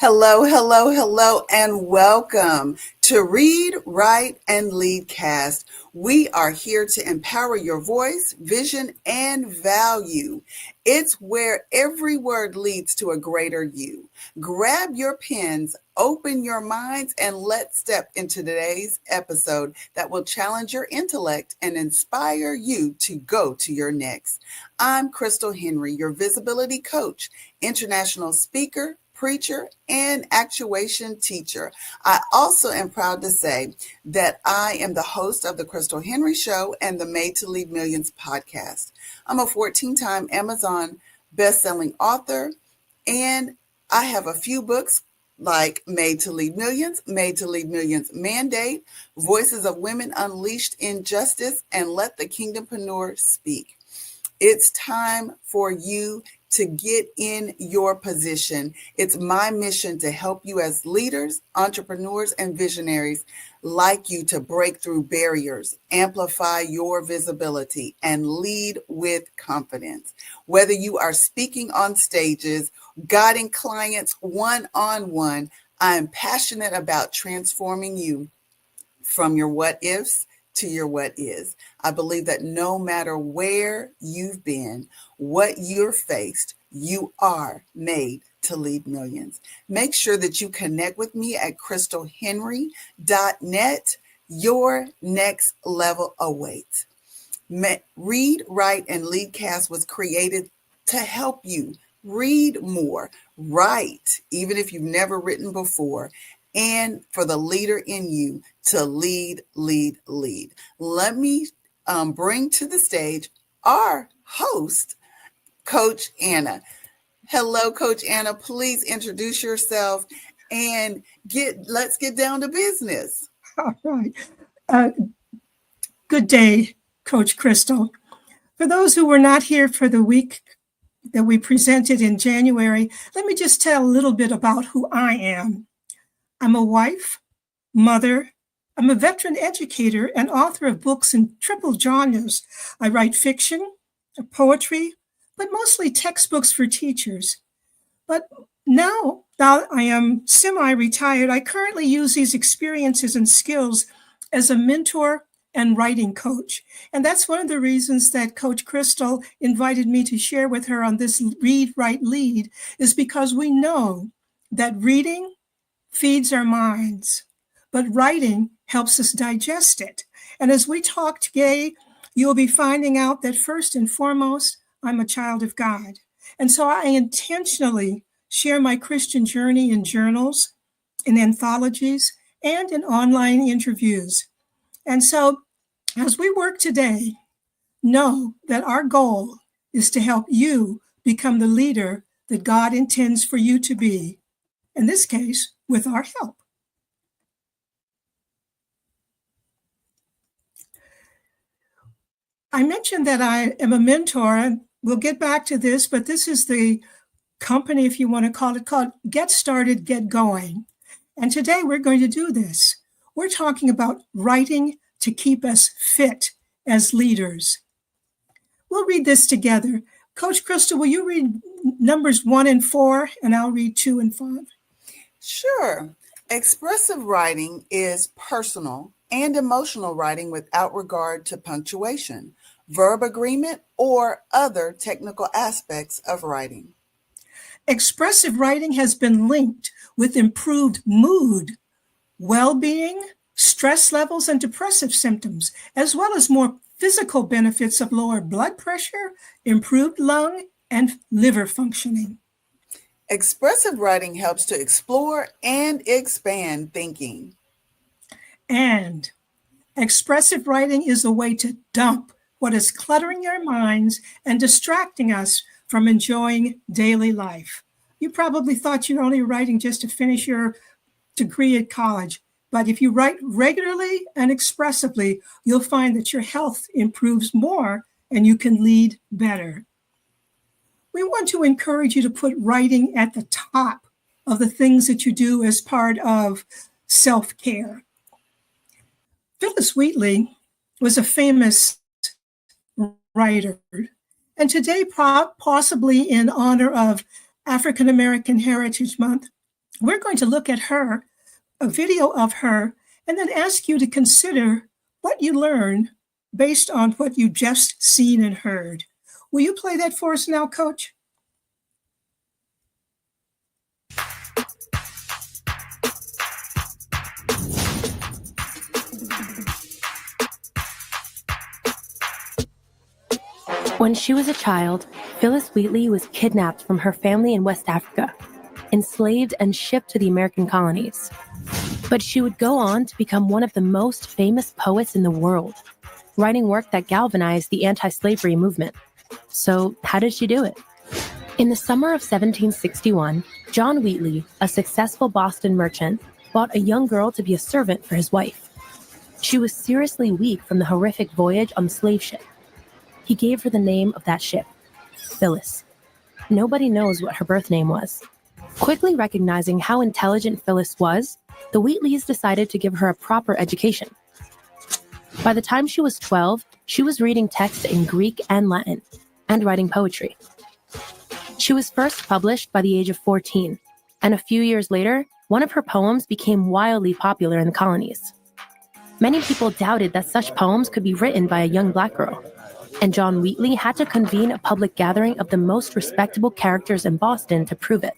Hello, hello, hello, and welcome to Read, Write, and Leadcast. We are here to empower your voice, vision, and value. It's where every word leads to a greater you. Grab your pens, open your minds, and let's step into today's episode that will challenge your intellect and inspire you to go to your next. I'm Krystal Henry, your visibility coach, international speaker, preacher, and actuation teacher. I also am proud to say that I am the host of the Krystal Henry Show and the Made to Lead Millions podcast. I'm a 14-time Amazon best-selling author, and I have a few books like Made to Lead Millions Mandate, Voices of Women Unleashed in Justice, and Let the Kingdompreneur Speak. It's time for you to get in your position. It's my mission to help you as leaders, entrepreneurs, and visionaries like you to break through barriers, amplify your visibility, and lead with confidence. Whether you are speaking on stages, guiding clients one-on-one, I am passionate about transforming you from your what ifs to your what is. I believe that no matter where you've been, what you're faced, you are made to lead millions. Make sure that you connect with me at krystalhenry.net. Your next level awaits. Read, Write, and Leadcast was created to help you read more, write, even if you've never written before, and for the leader in you to lead. Let me bring to the stage our host, Coach Anna. Hello, Coach Anna. Please introduce yourself and let's get down to business. All right. Good day, Coach Krystal. For those who were not here for the week that we presented in January, let me just tell a little bit about who I am. I'm a wife, mother. I'm a veteran educator and author of books in triple genres. I write fiction, poetry, but mostly textbooks for teachers. But now I am semi-retired, I currently use these experiences and skills as a mentor and writing coach. And that's one of the reasons that Coach Krystal invited me to share with her on this Read, Write, Lead, is because we know that reading feeds our minds, but writing helps us digest it. And as we talk today, you'll be finding out that first and foremost, I'm a child of God. And so I intentionally share my Christian journey in journals, in anthologies, and in online interviews. And so as we work today, know that our goal is to help you become the leader that God intends for you to be. In this case, with our help. I mentioned that I am a mentor, and we'll get back to this, but this is the company, if you want to call it, called Get Started, Get Going. And today we're going to do this. We're talking about writing to keep us fit as leaders. We'll read this together. Coach Krystal, will you read numbers 1 and 4, and I'll read 2 and 5? Sure. Expressive writing is personal and emotional writing without regard to punctuation, verb agreement, or other technical aspects of writing. Expressive writing has been linked with improved mood, well-being, stress levels, and depressive symptoms, as well as more physical benefits of lower blood pressure, improved lung, and liver functioning. Expressive writing helps to explore and expand thinking. And expressive writing is a way to dump what is cluttering our minds and distracting us from enjoying daily life. You probably thought you're only writing just to finish your degree at college, but if you write regularly and expressively, you'll find that your health improves more and you can lead better. We want to encourage you to put writing at the top of the things that you do as part of self-care. Phillis Wheatley was a famous writer, and today, possibly in honor of African American Heritage Month, We're going to look at her, a video of her, and then ask you to consider what you learn based on what you just seen and heard. Will you play that for us now, Coach? When she was a child, Phillis Wheatley was kidnapped from her family in West Africa, enslaved and shipped to the American colonies. But she would go on to become one of the most famous poets in the world, writing work that galvanized the anti-slavery movement. So how did she do it? In the summer of 1761, John Wheatley, a successful Boston merchant, bought a young girl to be a servant for his wife. She was seriously weak from the horrific voyage on the slave ship. He gave her the name of that ship, Phillis. Nobody knows what her birth name was. Quickly recognizing how intelligent Phillis was, the Wheatleys decided to give her a proper education. By the time she was 12, she was reading texts in Greek and Latin, and writing poetry. She was first published by the age of 14, and a few years later, one of her poems became wildly popular in the colonies. Many people doubted that such poems could be written by a young black girl, and John Wheatley had to convene a public gathering of the most respectable characters in Boston to prove it.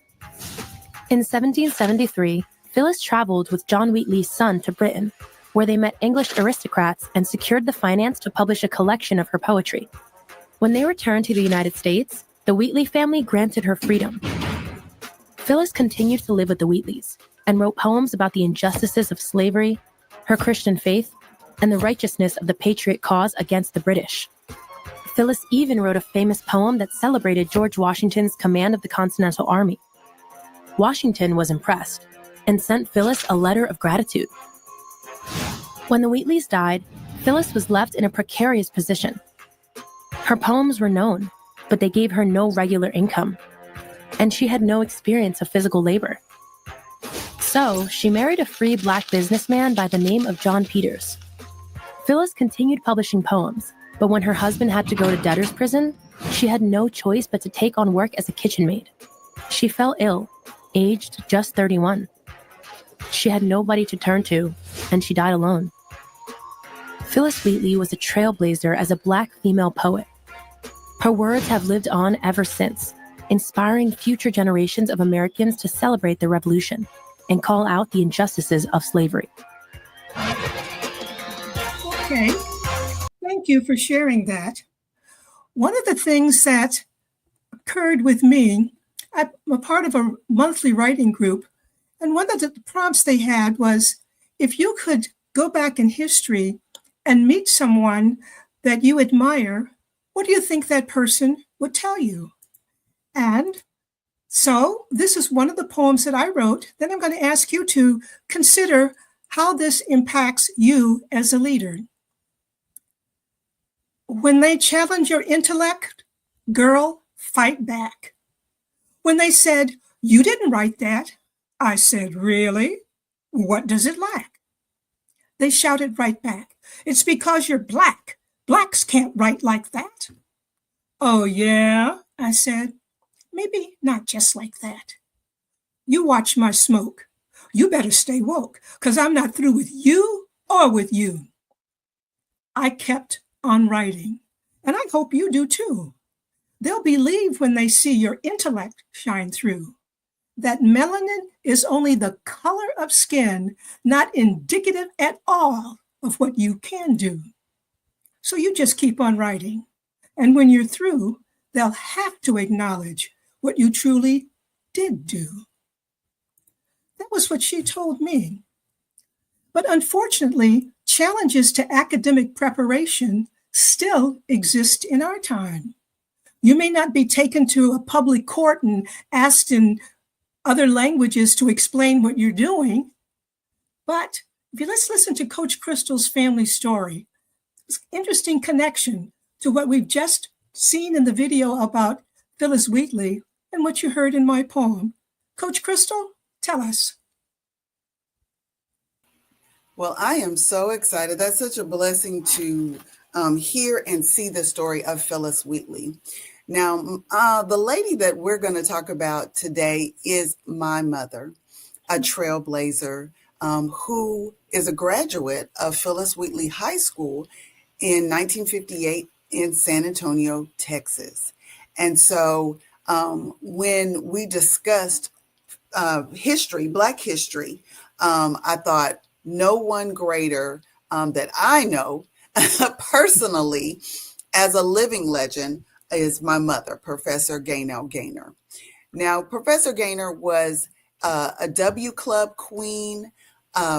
In 1773, Phillis traveled with John Wheatley's son to Britain, where they met English aristocrats and secured the finance to publish a collection of her poetry. When they returned to the United States, the Wheatley family granted her freedom. Phillis continued to live with the Wheatleys and wrote poems about the injustices of slavery, her Christian faith, and the righteousness of the patriot cause against the British. Phillis even wrote a famous poem that celebrated George Washington's command of the Continental Army. Washington was impressed and sent Phillis a letter of gratitude. When the Wheatleys died, Phillis was left in a precarious position. Her poems were known, but they gave her no regular income, and she had no experience of physical labor. So she married a free black businessman by the name of John Peters. Phillis continued publishing poems, but when her husband had to go to debtor's prison, she had no choice but to take on work as a kitchen maid. She fell ill, aged just 31. She had nobody to turn to, and she died alone. Phillis Wheatley was a trailblazer as a black female poet. Her words have lived on ever since, inspiring future generations of Americans to celebrate the revolution and call out the injustices of slavery. Okay. Thank you for sharing that. One of the things that occurred with me, I'm a part of a monthly writing group, and one of the prompts they had was, if you could go back in history and meet someone that you admire, what do you think that person would tell you? And so this is one of the poems that I wrote. Then I'm going to ask you to consider how this impacts you as a leader. When they challenge your intellect, girl, fight back. When they said, you didn't write that, I said, really? What does it lack? They shouted right back, it's because you're black. Blacks can't write like that. Oh, yeah, I said, maybe not just like that. You watch my smoke. You better stay woke, because I'm not through with you or with you. I kept on writing, and I hope you do too. They'll believe when they see your intellect shine through. That melanin is only the color of skin, not indicative at all of what you can do. So you just keep on writing. And when you're through, they'll have to acknowledge what you truly did do. That was what she told me. But unfortunately, challenges to academic preparation still exist in our time. You may not be taken to a public court and asked in other languages to explain what you're doing, but let's listen to Coach Krystal's family story. It's an interesting connection to what we've just seen in the video about Phillis Wheatley and what you heard in my poem. Coach Krystal, tell us. Well, I am so excited. That's such a blessing to hear and see the story of Phillis Wheatley. Now, the lady that we're going to talk about today is my mother. a trailblazer who is a graduate of Phillis Wheatley High School in 1958 in San Antonio, Texas. And so when we discussed history, Black history, I thought no one greater that I know personally as a living legend is my mother, Professor Gaynell Gainer. Now, Professor Gaynor was a W Club queen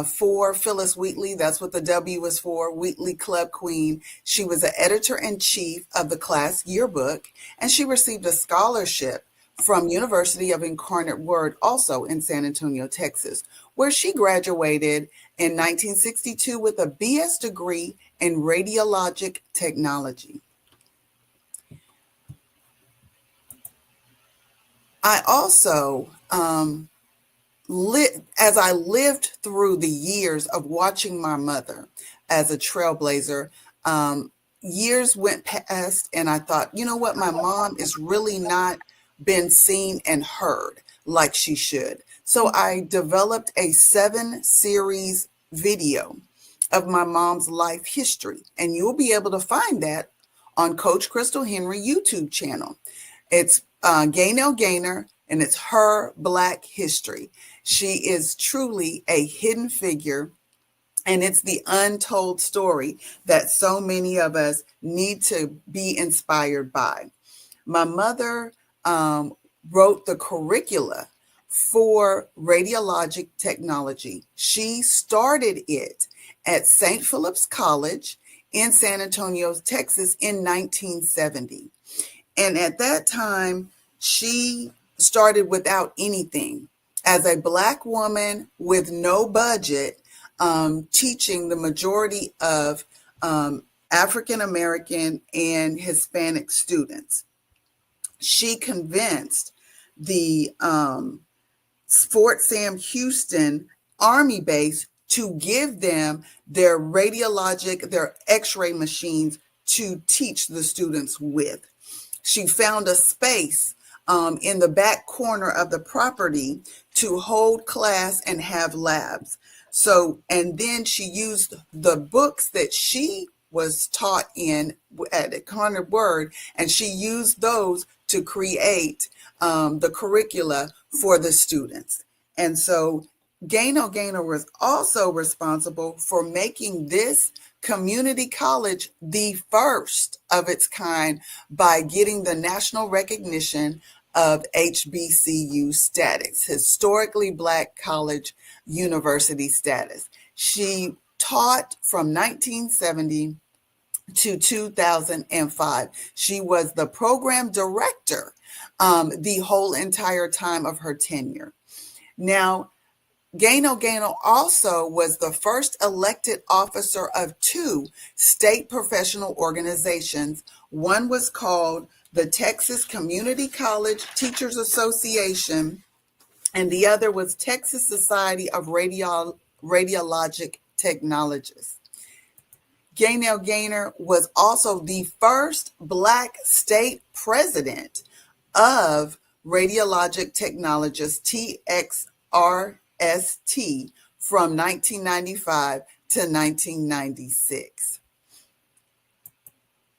for Phillis Wheatley. That's what the W was for, Wheatley Club Queen. She was the editor-in-chief of the class yearbook, and she received a scholarship from University of Incarnate Word, also in San Antonio, Texas, where she graduated in 1962 with a BS degree in radiologic technology. I also, as I lived through the years of watching my mother as a trailblazer, years went past and I thought, you know what, my mom is really not been seen and heard like she should. So I developed a 7-series video of my mom's life history, and you'll be able to find that on Coach Krystal Henry YouTube channel. It's Gaynell Gainer, and it's her Black history. She is truly a hidden figure, and it's the untold story that so many of us need to be inspired by. My mother wrote the curricula for radiologic technology. She started it at St. Philip's College in San Antonio, Texas in 1970. And at that time, she started without anything. As a Black woman with no budget, teaching the majority of African American and Hispanic students. She convinced the Fort Sam Houston Army base to give them their radiologic, their x-ray machines to teach the students with. She found a space in the back corner of the property to hold class and have labs. So, and then she used the books that she was taught in at Incarnate Word, and she used those to create the curricula for the students. And so Gaynell Gainer was also responsible for making this community college the first of its kind by getting the national recognition of HBCU status, historically Black college university status. She taught from 1970 to 2005. She was the program director the whole entire time of her tenure. Now, Gaynell Gainer also was the first elected officer of 2 state professional organizations. One was called the Texas Community College Teachers Association, and the other was Texas Society of Radiologic Technologists. Gaynell Gainer was also the first Black state president of Radiologic Technologists, TXRST, from 1995 to 1996.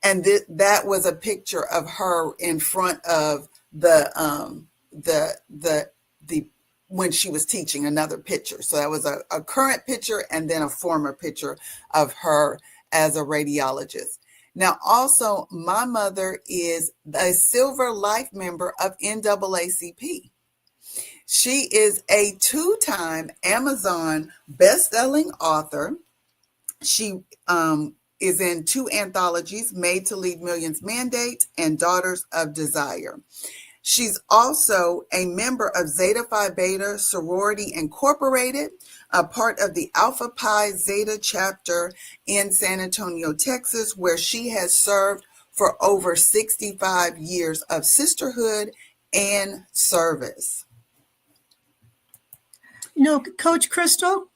And that was a picture of her in front of the when she was teaching, another picture. So that was a current picture and then a former picture of her as a radiologist. Now, also, my mother is a Silver Life member of NAACP. She is a 2-time Amazon best-selling author. She is in 2 anthologies, Made to Lead Millions Mandate and Daughters of Desire. She's also a member of Zeta Phi Beta Sorority Incorporated, a part of the Alpha Pi Zeta chapter in San Antonio, Texas, where she has served for over 65 years of sisterhood and service. You know, Coach Krystal,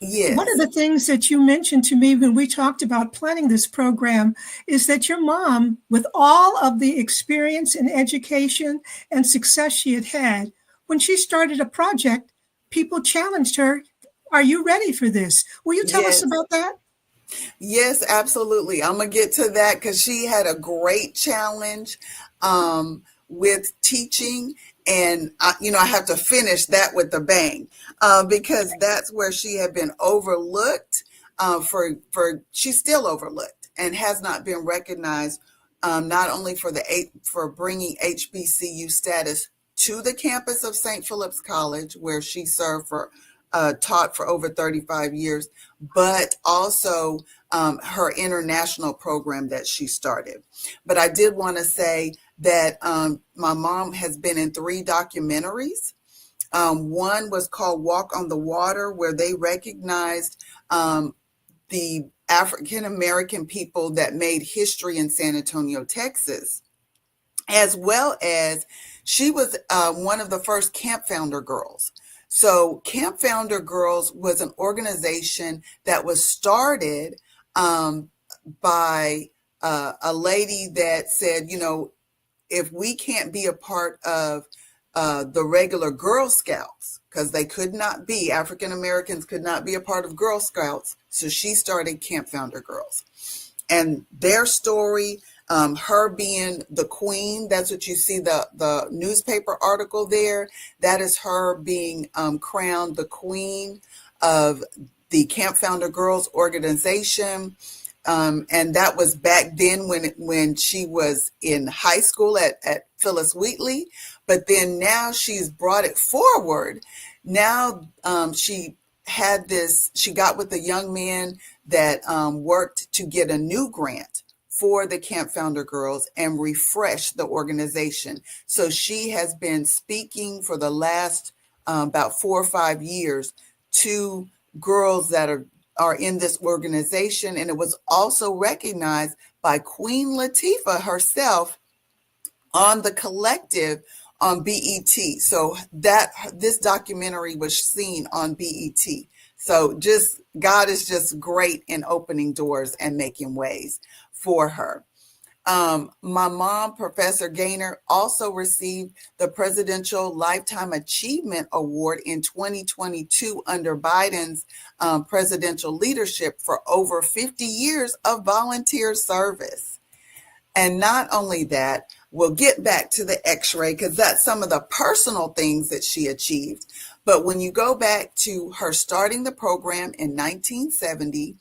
Yes. One of the things that you mentioned to me when we talked about planning this program is that your mom, with all of the experience and education and success she had, when she started a project, people challenged her. Are you ready for this? Will you tell us Yes. about that? Yes, absolutely. I'm gonna get to that because she had a great challenge with teaching, and I have to finish that with a bang because that's where she had been overlooked. For she's still overlooked and has not been recognized, not only for bringing HBCU status to the campus of St. Philip's College, where she served for taught for over 35 years, but also her international program that she started. But I did want to say that my mom has been in 3 documentaries. One was called Walk on the Water, where they recognized the African American people that made history in San Antonio, Texas, as well as she was one of the first Camp Founder Girls. So Camp Founder Girls was an organization that was started by a lady that said, if we can't be a part of the regular Girl Scouts, because they could not be, African Americans could not be a part of Girl Scouts, so she started Camp Founder Girls. And their story, her being the queen, that's what you see the newspaper article there. That is her being crowned the queen of the Camp Founder Girls organization. And that was back then when she was in high school at Phillis Wheatley. But then now she's brought it forward. Now she got with a young man that worked to get a new grant for the Camp Founder Girls and refresh the organization. So she has been speaking for the last about 4 or 5 years to girls that are in this organization. And it was also recognized by Queen Latifah herself on the collective on BET. So this documentary was seen on BET. So God is just great in opening doors and making ways for her. My mom, Professor Gaynell, also received the Presidential Lifetime Achievement Award in 2022 under Biden's presidential leadership for over 50 years of volunteer service. And not only that, we'll get back to the X-ray because that's some of the personal things that she achieved. But when you go back to her starting the program in 1970,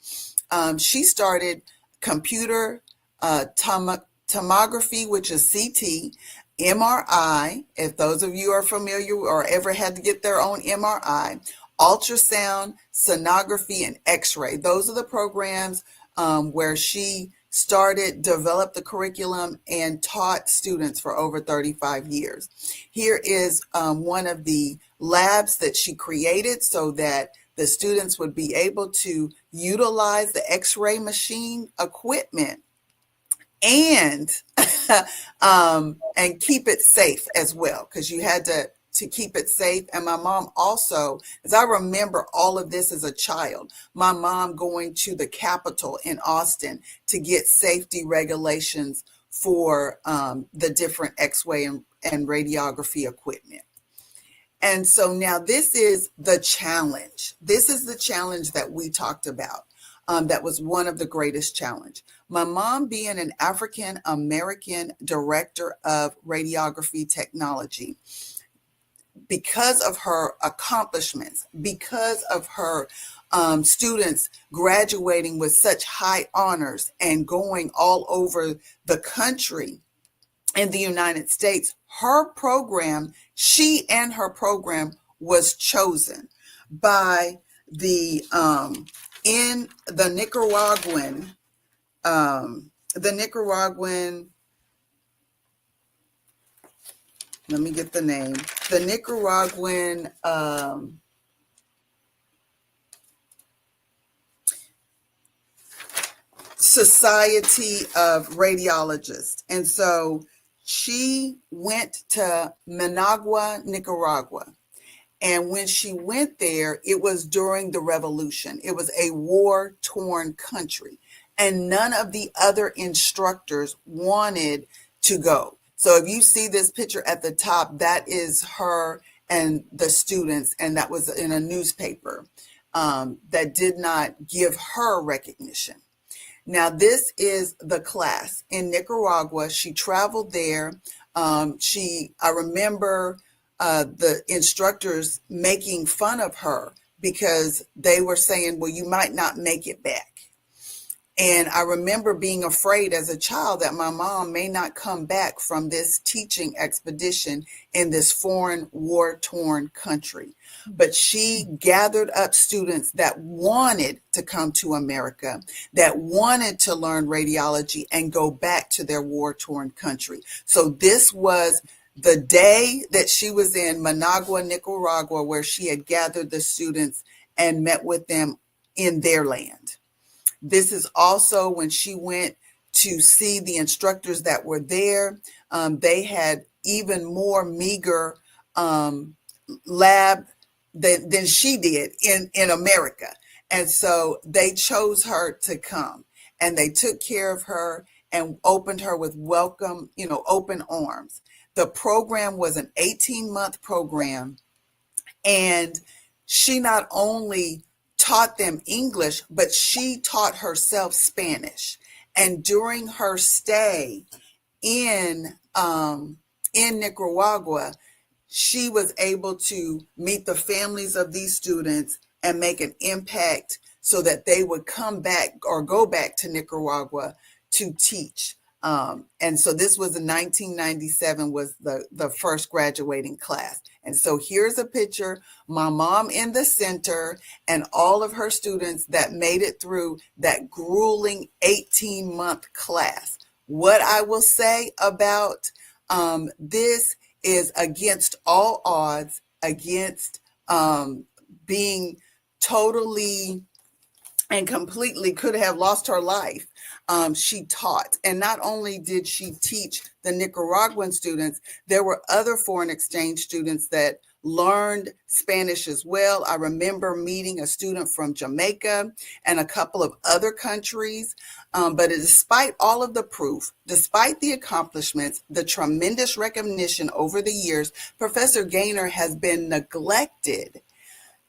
she started computer tomography, which is CT, MRI, if those of you are familiar or ever had to get their own MRI, ultrasound, sonography, and X-ray. Those are the programs where she developed the curriculum, and taught students for over 35 years. Here is one of the labs that she created so that the students would be able to utilize the X-ray machine equipment and keep it safe as well, because you had to keep it safe. And my mom also, as I remember all of this as a child, my mom going to the Capitol in Austin to get safety regulations for the different X-ray and radiography equipment. And so now this is the challenge. This is the challenge that we talked about. That was one of the greatest challenge. My mom being an African American director of radiography technology, because of her accomplishments, because of her students graduating with such high honors and going all over the country in the United States, she and her program was chosen by the Nicaraguan, let me get the name, the Nicaraguan Society of Radiologists. And so she went to Managua, Nicaragua. And when she went there, it was during the revolution. It was a war-torn country. And none of the other instructors wanted to go. So if you see this picture at the top, that is her and the students, and that was in a newspaper, that did not give her recognition. Now, this is the class in Nicaragua. She traveled there. I remember the instructors making fun of her because they were saying, well, you might not make it back. And I remember being afraid as a child that my mom may not come back from this teaching expedition in this foreign war-torn country. But she gathered up students that wanted to come to America, that wanted to learn radiology and go back to their war-torn country. So this was the day that she was in Managua, Nicaragua, where she had gathered the students and met with them in their land. This is also when she went to see the instructors that were there. They had even more meager lab than she did in America. And so they chose her to come, and they took care of her and opened her with open arms. The program was an 18-month program, and she not only taught them English, but she taught herself Spanish. And during her stay in Nicaragua, she was able to meet the families of these students and make an impact so that they would come back or go back to Nicaragua to teach. And so this was in 1997 was the first graduating class. And so here's a picture, my mom in the center and all of her students that made it through that grueling 18-month class. What I will say about this is against all odds, against being totally and completely could have lost her life. She taught. And not only did she teach the Nicaraguan students, there were other foreign exchange students that learned Spanish as well. I remember meeting a student from Jamaica and a couple of other countries. But despite all of the proof, despite the accomplishments, the tremendous recognition over the years, Professor Gaynor has been neglected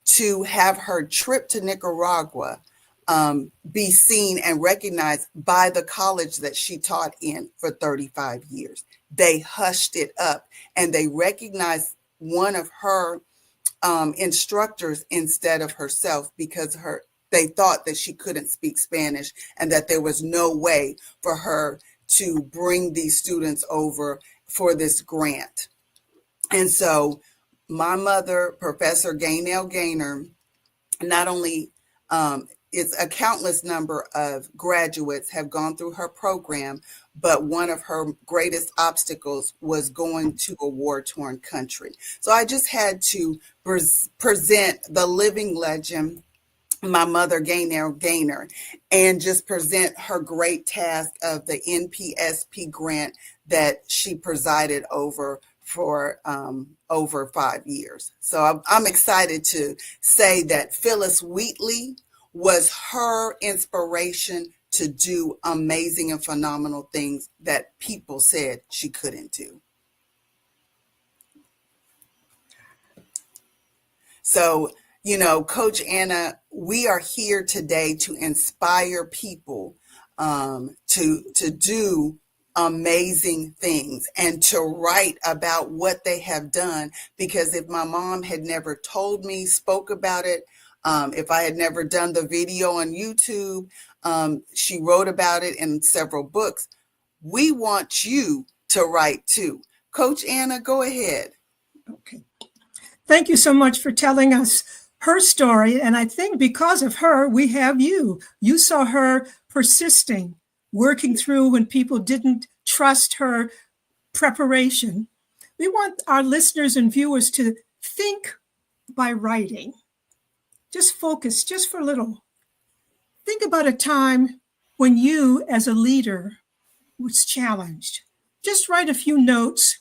to have her trip to Nicaragua be seen and recognized by the college that she taught in for 35 years. They hushed it up and they recognized one of her instructors instead of herself because they thought that she couldn't speak Spanish and that there was no way for her to bring these students over for this grant. And so my mother, Professor Gaynell Gainer, not only it's a countless number of graduates have gone through her program, but one of her greatest obstacles was going to a war-torn country. So I just had to present the living legend, my mother, Gaynell Gainer, and just present her great task of the NPSP grant that she presided over for over 5 years. So I'm excited to say that Phillis Wheatley was her inspiration to do amazing and phenomenal things that people said she couldn't do. So, Coach Anna, we are here today to inspire people to do amazing things and to write about what they have done. Because if my mom had never told me, spoke about it, if I had never done the video on YouTube, she wrote about it in several books. We want you to write too. Coach Anna, go ahead. Okay. Thank you so much for telling us her story. And I think because of her, we have you. You saw her persisting, working through when people didn't trust her preparation. We want our listeners and viewers to think by writing. Just focus, just for a little. Think about a time when you, as a leader, was challenged. Just write a few notes.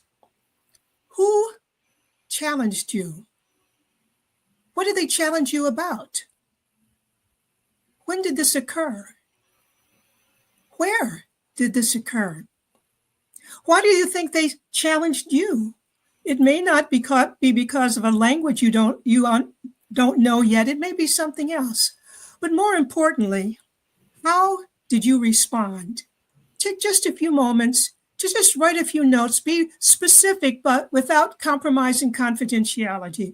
Who challenged you? What did they challenge you about? When did this occur? Where did this occur? Why do you think they challenged you? It may not be because of a language you don't know yet. It may be something else. But more importantly, how did you respond? Take just a few moments to just write a few notes. Be specific, but without compromising confidentiality.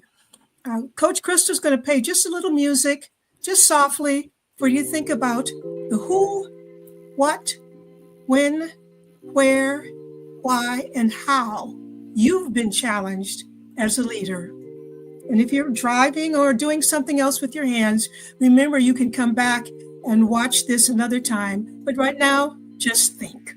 Coach Krystal's going to play just a little music, just softly, for you to think about the who, what, when, where, why, and how you've been challenged as a leader. And if you're driving or doing something else with your hands, remember you can come back and watch this another time. But right now, just think.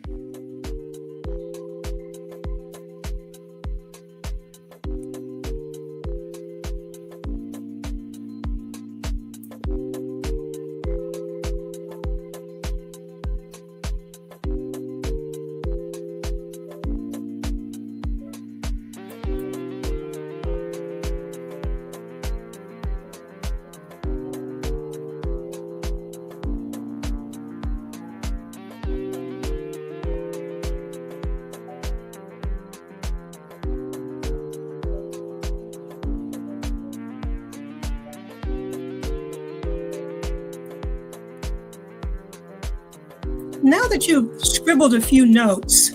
Now that you've scribbled a few notes,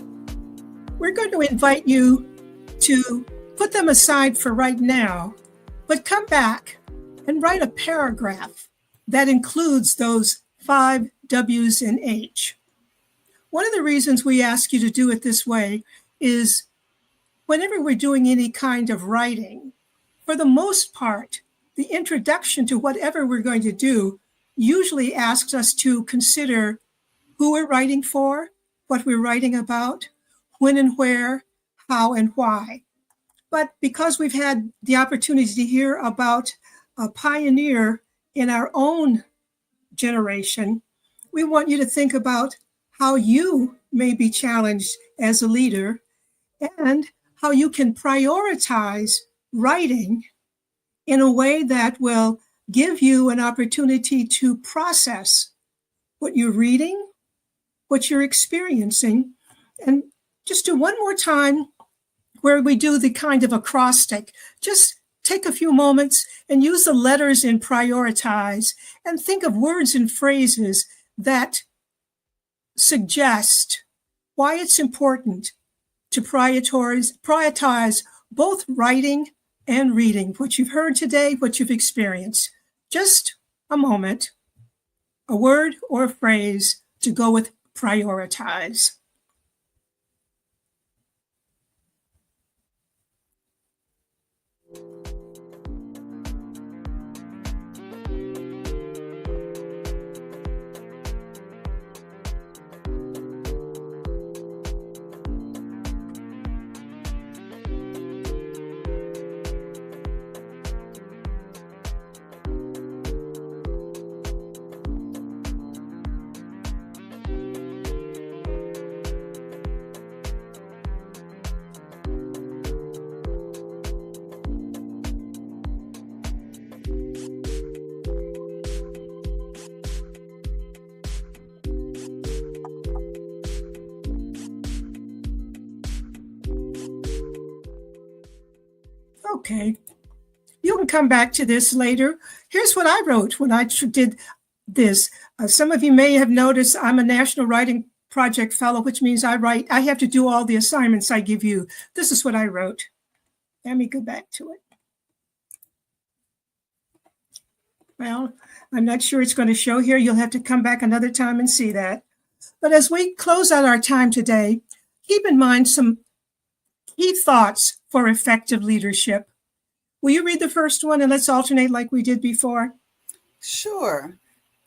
we're going to invite you to put them aside for right now, but come back and write a paragraph that includes those 5 W's and H. One of the reasons we ask you to do it this way is whenever we're doing any kind of writing, for the most part, the introduction to whatever we're going to do usually asks us to consider who we're writing for, what we're writing about, when and where, how and why. But because we've had the opportunity to hear about a pioneer in our own generation, we want you to think about how you may be challenged as a leader and how you can prioritize writing in a way that will give you an opportunity to process what you're reading, what you're experiencing. And just do one more time where we do the kind of acrostic. Just take a few moments and use the letters in prioritize and think of words and phrases that suggest why it's important to prioritize both writing and reading, what you've heard today, what you've experienced. Just a moment, a word or a phrase to go with prioritize. Okay, you can come back to this later. Here's what I wrote when I did this. Some of you may have noticed I'm a National Writing Project Fellow, which means I have to do all the assignments I give you. This is what I wrote. Let me go back to it. Well, I'm not sure it's going to show here. You'll have to come back another time and see that. But as we close out our time today, keep in mind some key thoughts for effective leadership. Will you read the first one and let's alternate like we did before? Sure.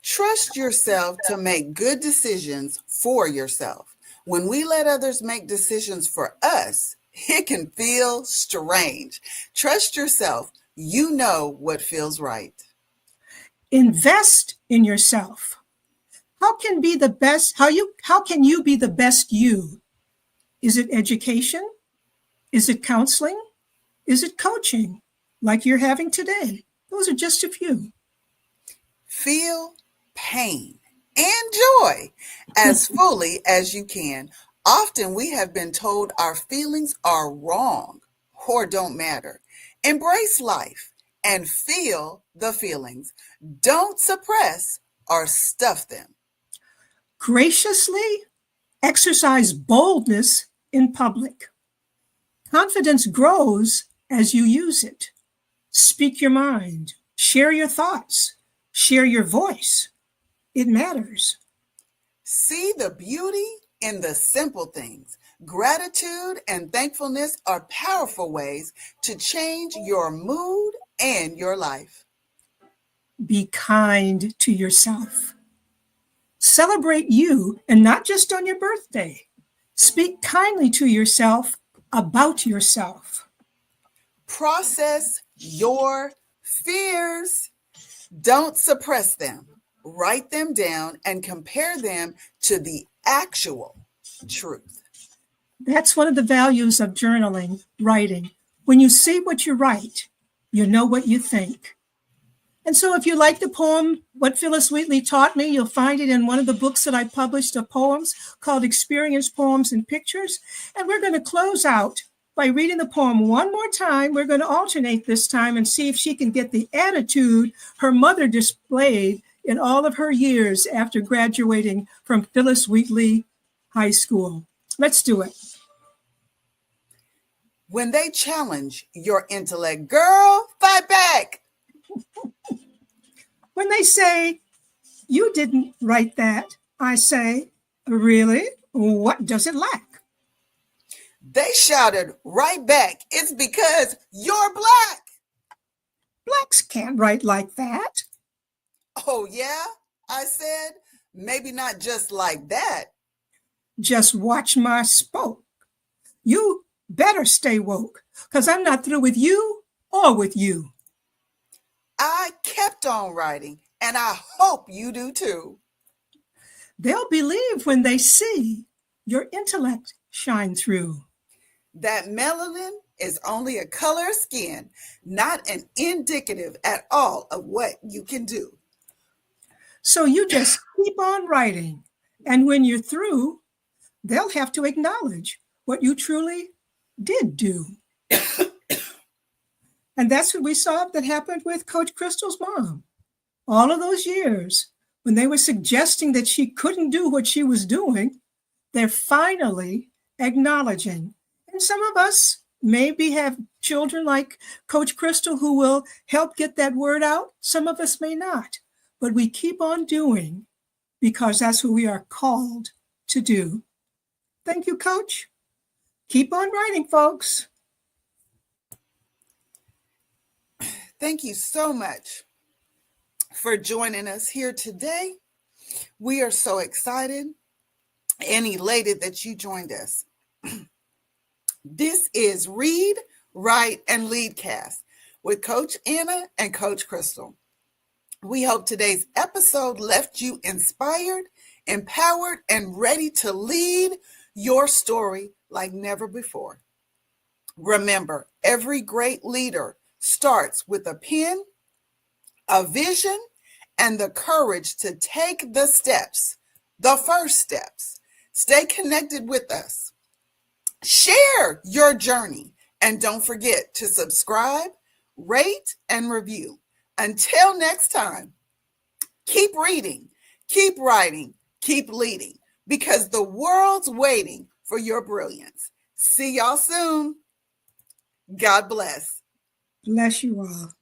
Trust yourself to make good decisions for yourself. When we let others make decisions for us, it can feel strange. Trust yourself. You know what feels right. Invest in yourself. How can you be the best you? Is it education? Is it counseling? Is it coaching like you're having today? Those are just a few. Feel pain and joy as fully as you can. Often we have been told our feelings are wrong. or don't matter. Embrace life and feel the feelings. Don't suppress or stuff them. Graciously exercise boldness in public. Confidence grows as you use it. Speak your mind, share your thoughts, share your voice. It matters. See the beauty in the simple things. Gratitude and thankfulness are powerful ways to change your mood and your life. Be kind to yourself. Celebrate you and not just on your birthday. Speak kindly to yourself about yourself. Process your fears. Don't suppress them. Write them down and compare them to the actual truth. That's one of the values of journaling, writing. When you see what you write, you know what you think. And so if you like the poem, What Phillis Wheatley Taught Me, you'll find it in one of the books that I published of poems called Experience Poems and Pictures. And we're going to close out by reading the poem one more time. We're going to alternate this time and see if she can get the attitude her mother displayed in all of her years after graduating from Phillis Wheatley High School. Let's do it. When they challenge your intellect, girl, fight back. When they say, you didn't write that, I say, really? What does it lack? They shouted right back, it's because you're Black. Blacks can't write like that. Oh, yeah? I said, maybe not just like that. Just watch my spoke. You better stay woke, because I'm not through with you or with you. I kept on writing, and I hope you do too. They'll believe when they see your intellect shine through. That melanin is only a color of skin, not an indicative at all of what you can do. So you just keep on writing, and when you're through, they'll have to acknowledge what you truly did do. And that's what we saw that happened with Coach Krystal's mom. All of those years, when they were suggesting that she couldn't do what she was doing, they're finally acknowledging. And some of us maybe have children like Coach Krystal who will help get that word out. Some of us may not. But we keep on doing because that's what we are called to do. Thank you, Coach. Keep on writing, folks. Thank you so much for joining us here today. We are so excited and elated that you joined us. This is Read, Write, and Leadcast with Coach Anna and Coach Krystal. We hope today's episode left you inspired, empowered, and ready to lead your story like never before. Remember, every great leader starts with a pen, a vision, and the courage to take the steps, the first steps. Stay connected with us. Share your journey, and don't forget to subscribe, rate, and review. Until next time, keep reading, keep writing, keep leading, because the world's waiting for your brilliance. See y'all soon. God bless. Bless you all.